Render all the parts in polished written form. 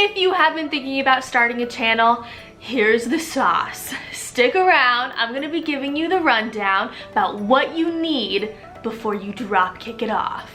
If you have been thinking about starting a channel, here's the sauce. Stick around, I'm gonna be giving you the rundown about what you need before you drop kick it off.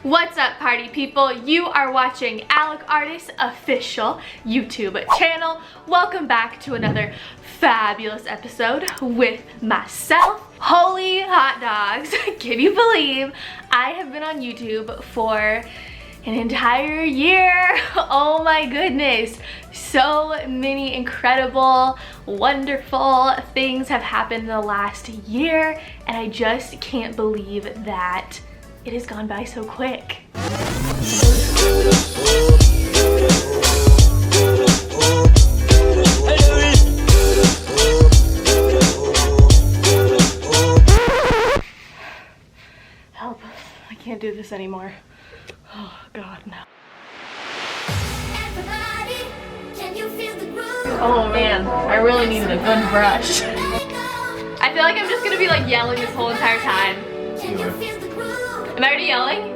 What's up, party people? You are watching Alec Artist's official YouTube channel. Welcome back to another fabulous episode with myself. Holy hot dogs, can you believe I have been on YouTube for an entire year? Oh my goodness. So many incredible, wonderful things have happened in the last year, and I just can't believe that it has gone by so quick. Help, I can't do this anymore. Oh God, no. Oh man, I really needed a good brush. I feel like I'm just gonna be like yelling this whole entire time. Am I already yelling?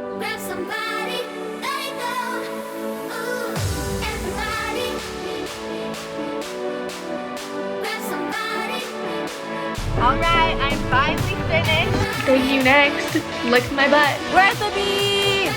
Alright, I'm finally finished. Thank you, next. Lick my butt. Where's the beef?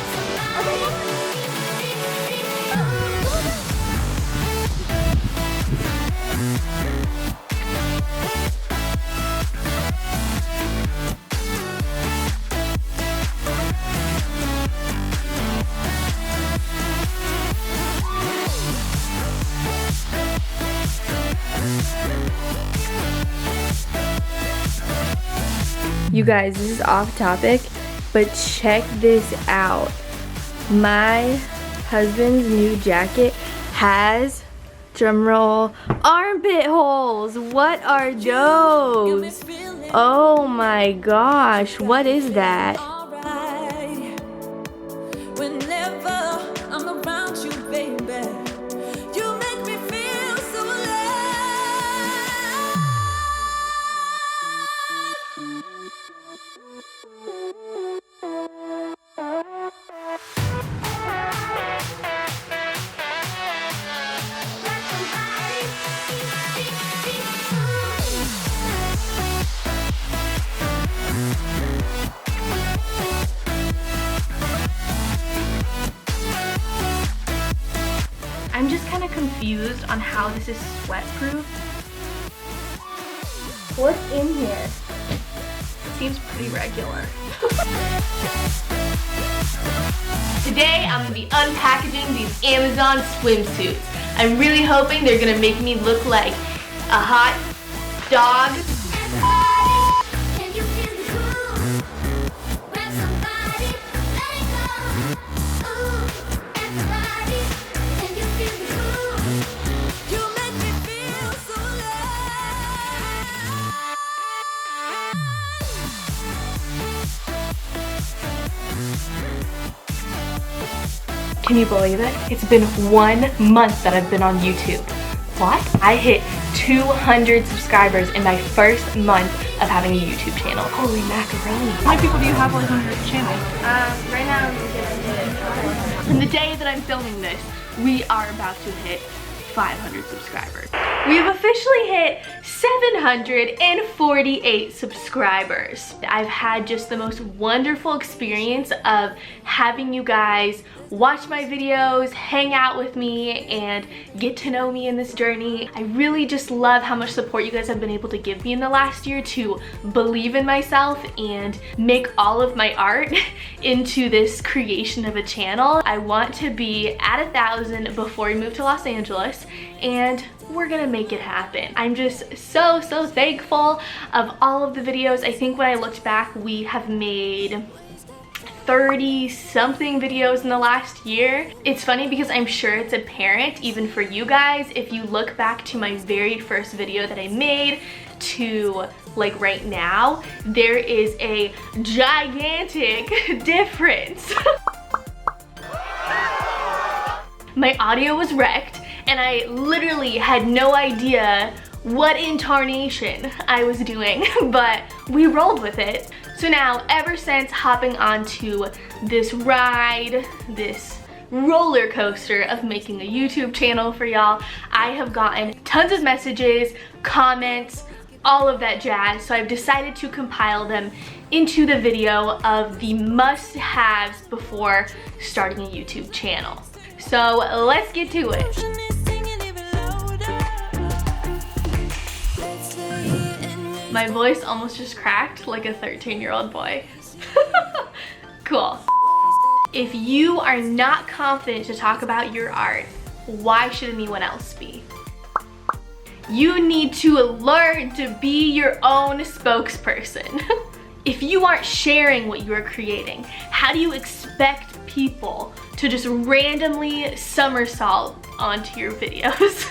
You guys, this is off topic, but check this out. My husband's new jacket has, drumroll, armpit holes. What are those? Oh my gosh, what is that? I'm just kind of confused on how this is sweat proof. What's in here? It seems pretty regular. Today I'm going to be unpackaging these Amazon swimsuits. I'm really hoping they're going to make me look like a hot dog. Can you believe it? It's been 1 month that I've been on YouTube. What? I hit 200 subscribers in my first month of having a YouTube channel. Holy macaroni. How many people do you have on your channel? Right now I'm gonna hit, and the day that I'm filming this, we are about to hit 500 subscribers. We have officially hit 748 subscribers. I've had just the most wonderful experience of having you guys watch my videos, hang out with me, and get to know me in this journey. I really just love how much support you guys have been able to give me in the last year to believe in myself and make all of my art into this creation of a channel. I want to be at 1,000 before we move to Los Angeles, and we're gonna make it happen. I'm just so thankful of all of the videos. I think when I looked back, we have made 30 something videos in the last year. It's funny because I'm sure it's apparent even for you guys if you look back to my very first video that I made to like right now, there is a gigantic difference. My audio was wrecked and I literally had no idea what intonation I was doing, but we rolled with it. So now, ever since hopping onto this ride, this roller coaster of making a YouTube channel for y'all, I have gotten tons of messages, comments, all of that jazz. So I've decided to compile them into the video of the must-haves before starting a YouTube channel. So let's get to it. My voice almost just cracked like a 13-year-old boy. Cool. If you are not confident to talk about your art, why should anyone else be? You need to learn to be your own spokesperson. If you aren't sharing what you are creating, how do you expect people to just randomly somersault onto your videos?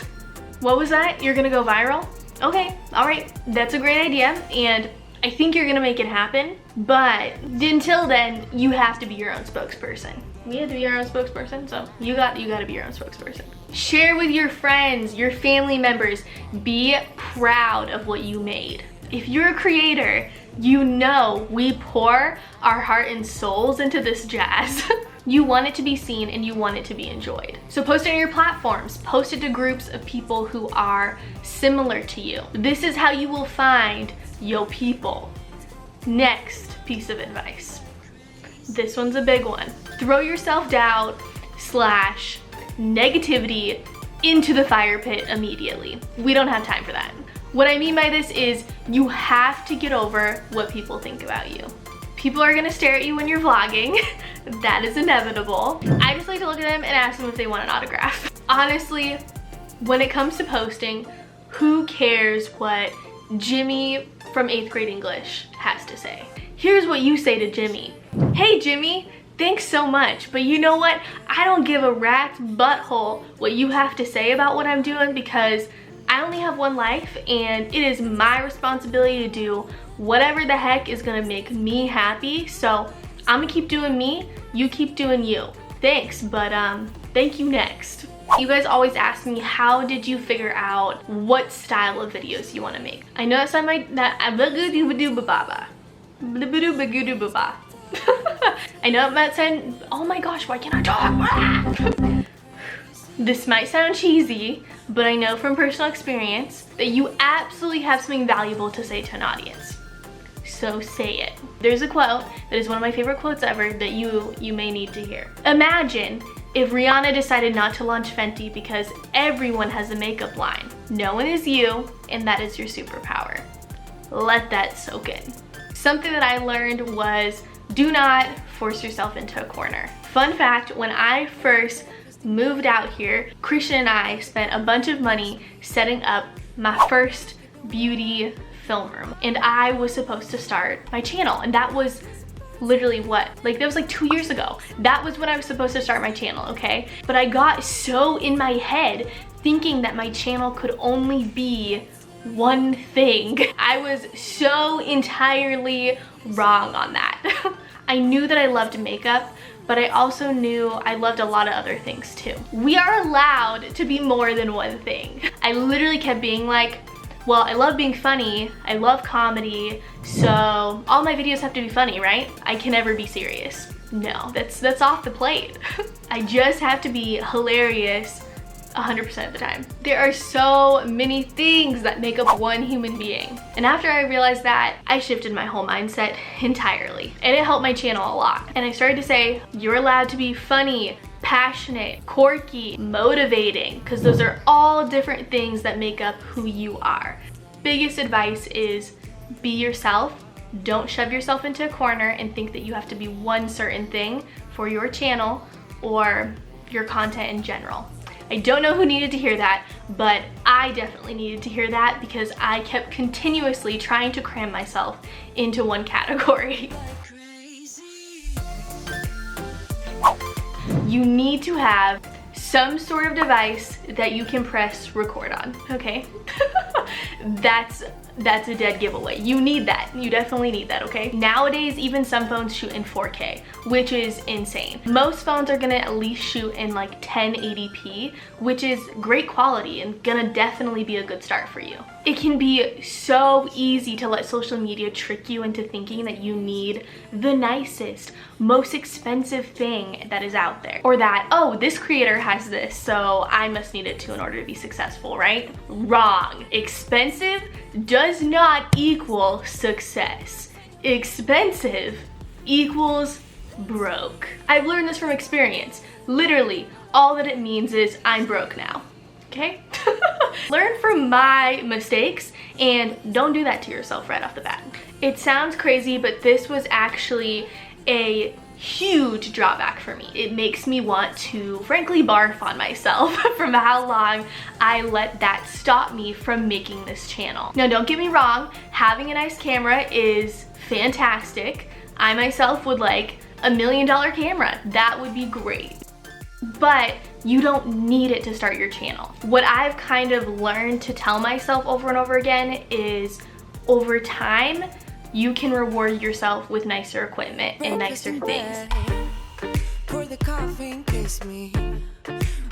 What was that? You're gonna go viral? Okay, all right, that's a great idea, and I think you're gonna make it happen, but until then, you have to be your own spokesperson. We have to be our own spokesperson, so you gotta be your own spokesperson. Share with your friends, your family members. Be proud of what you made. If you're a creator, you know we pour our heart and souls into this jazz. You want it to be seen and you want it to be enjoyed. So post it on your platforms, post it to groups of people who are similar to you. This is how you will find yo people. Next piece of advice. This one's a big one. Throw your self-doubt / negativity into the fire pit immediately. We don't have time for that. What I mean by this is you have to get over what people think about you. People are gonna stare at you when you're vlogging. That is inevitable. I just like to look at them and ask them if they want an autograph. Honestly, when it comes to posting, who cares what Jimmy from 8th grade English has to say? Here's what you say to Jimmy. Hey Jimmy, thanks so much, but you know what? I don't give a rat's butthole what you have to say about what I'm doing, because I only have one life and it is my responsibility to do whatever the heck is gonna make me happy. So I'm gonna keep doing me, you keep doing you. Thanks, but thank you next. You guys always ask me, how did you figure out what style of videos you wanna make? I know that's I know it might sound, oh my gosh, why can't I talk? This might sound cheesy, but I know from personal experience that you absolutely have something valuable to say to an audience. So say it. There's a quote that is one of my favorite quotes ever that you may need to hear. Imagine if Rihanna decided not to launch Fenty because everyone has a makeup line. No one is you, and that is your superpower. Let that soak in. Something that I learned was, do not force yourself into a corner. Fun fact, when I first moved out here, Christian and I spent a bunch of money setting up my first beauty film room, and I was supposed to start my channel, and that was literally what, like that was like 2 years ago. That was when I was supposed to start my channel, okay? But I got so in my head thinking that my channel could only be one thing. I was so entirely wrong on that. I knew that I loved makeup, but I also knew I loved a lot of other things too. We are allowed to be more than one thing. I literally kept being like, well, I love being funny, I love comedy, so all my videos have to be funny, right? I can never be serious. No, that's off the plate. I just have to be hilarious 100% of the time. There are so many things that make up one human being. And after I realized that, I shifted my whole mindset entirely. And it helped my channel a lot. And I started to say, you're allowed to be funny, passionate, quirky, motivating, because those are all different things that make up who you are. Biggest advice is be yourself. Don't shove yourself into a corner and think that you have to be one certain thing for your channel or your content in general. I don't know who needed to hear that, but I definitely needed to hear that because I kept continuously trying to cram myself into one category. You need to have some sort of device that you can press record on, okay? That's that's a dead giveaway. You need that. You definitely need that, okay? Nowadays, even some phones shoot in 4K, which is insane. Most phones are gonna at least shoot in like 1080p, which is great quality and gonna definitely be a good start for you. It can be so easy to let social media trick you into thinking that you need the nicest, most expensive thing that is out there. Or that, oh, this creator has this, so I must need it too in order to be successful, right? Wrong. Expensive does not equal success. Expensive equals broke. I've learned this from experience. Literally, all that it means is I'm broke now, okay? Learn from my mistakes and don't do that to yourself right off the bat. It sounds crazy, but this was actually a huge drawback for me. It makes me want to frankly barf on myself from how long I let that stop me from making this channel. Now, don't get me wrong, having a nice camera is fantastic. I myself would like $1 million camera. That would be great. But you don't need it to start your channel. What I've kind of learned to tell myself over and over again is over time, you can reward yourself with nicer equipment and nicer things.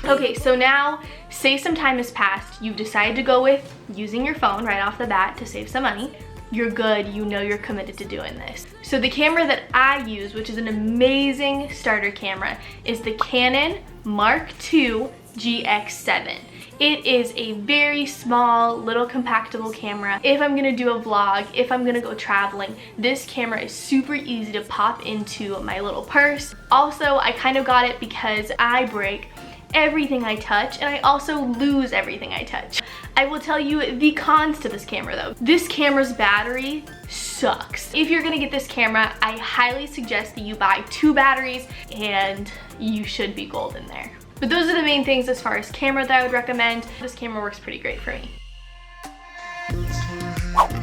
Okay, so now say some time has passed, you've decided to go with using your phone right off the bat to save some money. You're good, you know you're committed to doing this. So the camera that I use, which is an amazing starter camera, is the Canon Mark II GX7. It is a very small, little compactable camera. If I'm gonna do a vlog, if I'm gonna go traveling, this camera is super easy to pop into my little purse. Also, I kind of got it because I break everything I touch, and I also lose everything I touch. I will tell you the cons to this camera though. This camera's battery sucks. If you're gonna get this camera, I highly suggest that you buy 2 batteries and you should be golden there. But those are the main things as far as camera that I would recommend. This camera works pretty great for me.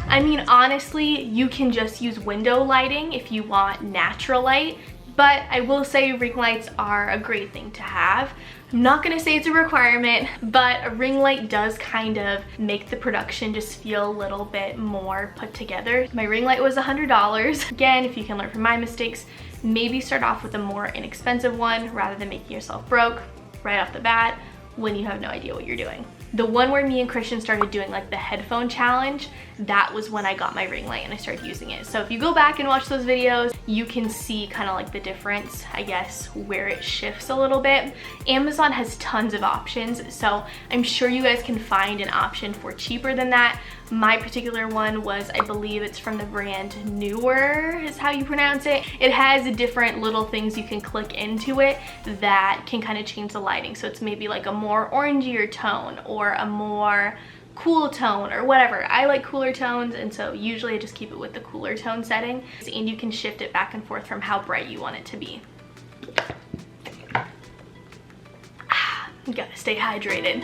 I mean, honestly, you can just use window lighting if you want natural light, but I will say ring lights are a great thing to have. I'm not gonna say it's a requirement, but a ring light does kind of make the production just feel a little bit more put together. My ring light was $100. Again, if you can learn from my mistakes, maybe start off with a more inexpensive one rather than making yourself broke right off the bat when you have no idea what you're doing. The one where me and Christian started doing like the headphone challenge, that was when I got my ring light and I started using it. So if you go back and watch those videos, you can see kind of like the difference, I guess, where it shifts a little bit. Amazon has tons of options, so I'm sure you guys can find an option for cheaper than that. My particular one was, I believe it's from the brand Newer, is how you pronounce it. It has different little things you can click into it that can kind of change the lighting. So it's maybe like a more orangier tone or a more cool tone or whatever. I like cooler tones, and so usually I just keep it with the cooler tone setting, and you can shift it back and forth from how bright you want it to be. You gotta stay hydrated.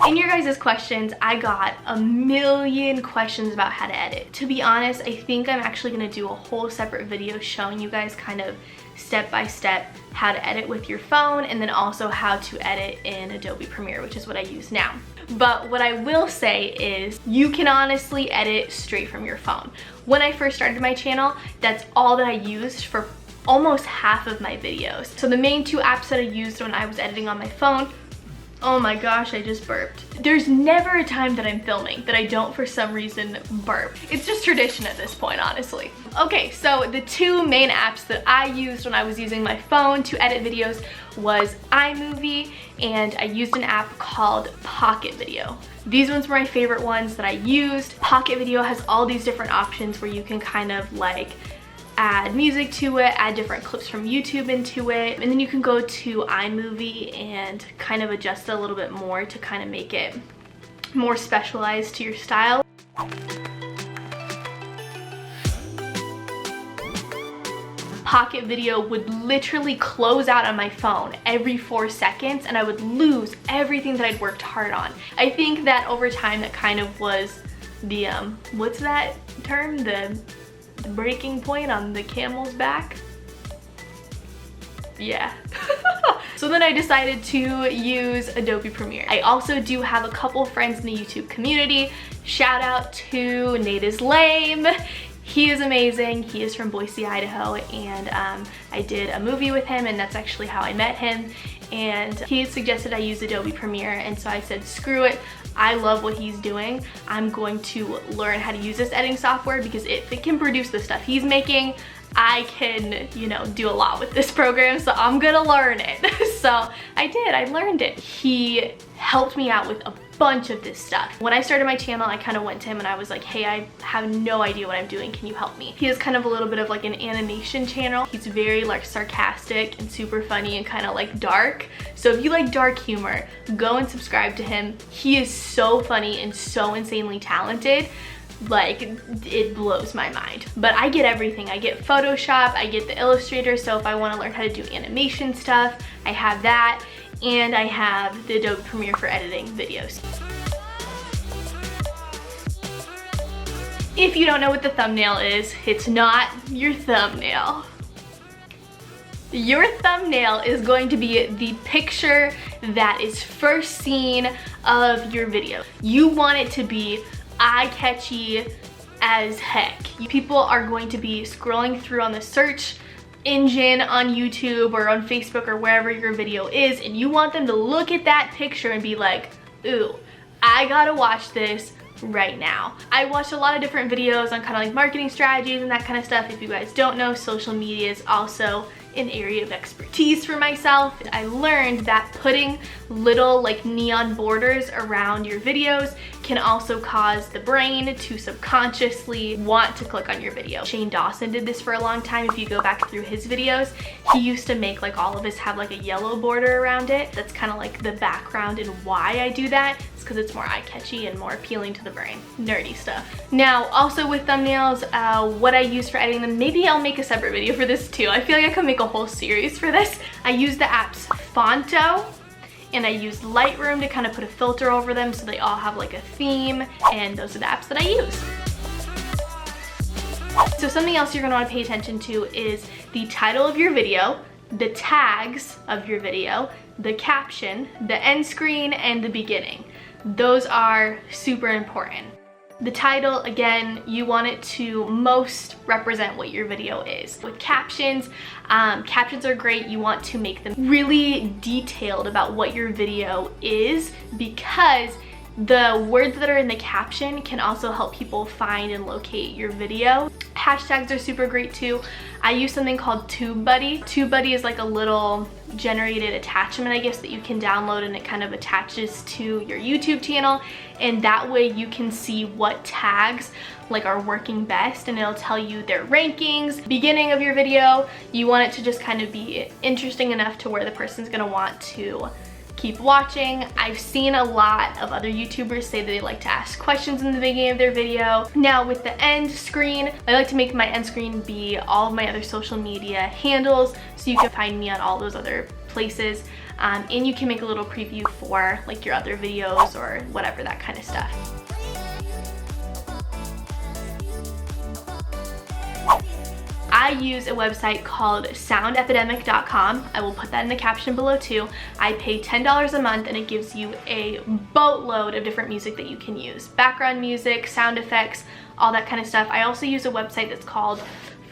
In your guys' questions, I got a million questions about how to edit. To be honest, I think I'm actually gonna do a whole separate video showing you guys kind of step by step how to edit with your phone, and then also how to edit in Adobe Premiere, which is what I use now. But what I will say is you can honestly edit straight from your phone. When I first started my channel, that's all that I used for almost half of my videos. So the main 2 apps that I used when I was editing on my phone, oh my gosh, I just burped. There's never a time that I'm filming that I don't for some reason burp. It's just tradition at this point, honestly. Okay, so the 2 main apps that I used when I was using my phone to edit videos was iMovie, and I used an app called Pocket Video. These ones were my favorite ones that I used. Pocket Video has all these different options where you can kind of like add music to it, add different clips from YouTube into it, and then you can go to iMovie and kind of adjust it a little bit more to kind of make it more specialized to your style. Pocket Video would literally close out on my phone every 4 seconds, and I would lose everything that I'd worked hard on. I think that over time that kind of was the, what's that term? The breaking point on the camel's back? Yeah. So then I decided to use Adobe Premiere. I also do have a couple friends in the YouTube community. Shout out to Nate is Lame. He is amazing. He is from Boise, Idaho, and I did a movie with him, and that's actually how I met him. And he had suggested I use Adobe Premiere, and so I said, screw it. I love what he's doing. I'm going to learn how to use this editing software because if it can produce the stuff he's making, I can, you know, do a lot with this program, so I'm gonna learn it. So I did, I learned it. He helped me out with a bunch of this stuff. When I started my channel, I kind of went to him and I was like, hey, I have no idea what I'm doing. Can you help me? He has kind of a little bit of like an animation channel. He's very like sarcastic and super funny and kind of like dark. So if you like dark humor, go and subscribe to him. He is so funny and so insanely talented. Like, it blows my mind. But I get everything. I get Photoshop, I get the Illustrator, so if I want to learn how to do animation stuff, I have that, and I have the Adobe Premiere for editing videos. If you don't know what the thumbnail is, it's not your thumbnail. Your thumbnail is going to be the picture that is first seen of your video. You want it to be eye-catchy as heck. People are going to be scrolling through on the search engine on YouTube or on Facebook or wherever your video is, and you want them to look at that picture and be like, ooh, I gotta watch this right now. I watched a lot of different videos on kind of like marketing strategies and that kind of stuff. If you guys don't know, social media is also an area of expertise for myself. I learned that putting little like neon borders around your videos can also cause the brain to subconsciously want to click on your video. Shane Dawson did this for a long time. If you go back through his videos, he used to make like all of his have like a yellow border around it. That's kind of like the background and why I do that. It's because it's more eye-catchy and more appealing to the brain. Nerdy stuff. Now, also with thumbnails, what I use for editing them, maybe I'll make a separate video for this too. I feel like I could make a whole series for this. I use the apps Phonto, and I use Lightroom to kind of put a filter over them so they all have like a theme, and those are the apps that I use. So something else you're gonna wanna pay attention to is the title of your video, the tags of your video, the caption, the end screen, and the beginning. Those are super important. The title, again, you want it to most represent what your video is. With captions, captions are great. You want to make them really detailed about what your video is, because the words that are in the caption can also help people find and locate your video. Hashtags are super great too. I use something called TubeBuddy. TubeBuddy is like a little generated attachment, I guess, that you can download, and it kind of attaches to your YouTube channel, and that way you can see what tags like are working best, and it'll tell you their rankings. Beginning of your video, you want it to just kind of be interesting enough to where the person's gonna want to keep watching. I've seen a lot of other YouTubers say that they like to ask questions in the beginning of their video. Now with the end screen, I like to make my end screen be all of my other social media handles, so you can find me on all those other places, and you can make a little preview for like your other videos or whatever, that kind of stuff. I use a website called soundepidemic.com. I will put that in the caption below too. I pay $10 a month, and it gives you a boatload of different music that you can use. Background music, sound effects, all that kind of stuff. I also use a website that's called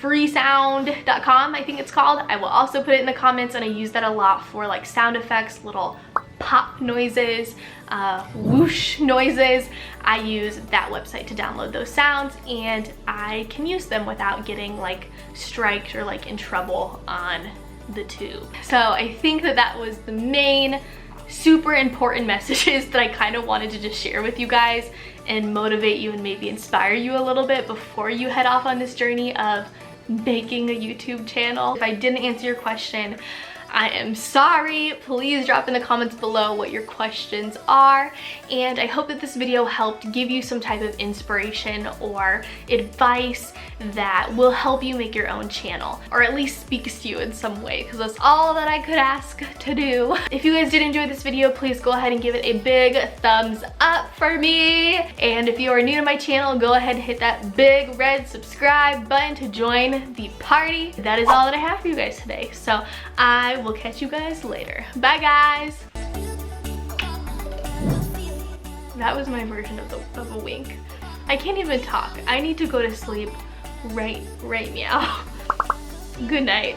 freesound.com, I think it's called. I will also put it in the comments, and I use that a lot for like sound effects, little pop noises, whoosh noises. I use that website to download those sounds, and I can use them without getting like striked or like in trouble on the tube. So I think that that was the main super important messages that I kind of wanted to just share with you guys and motivate you and maybe inspire you a little bit before you head off on this journey of making a YouTube channel. If I didn't answer your question, I am sorry. Please drop in the comments below what your questions are, and I hope that this video helped give you some type of inspiration or advice that will help you make your own channel, or at least speaks to you in some way, because that's all that I could ask to do. If you guys did enjoy this video, please go ahead and give it a big thumbs up for me. And if you are new to my channel, go ahead and hit that big red subscribe button to join the party. That is all that I have for you guys today. So I will catch you guys later. Bye guys. That was my version of a wink. I can't even talk. I need to go to sleep right now. Good night.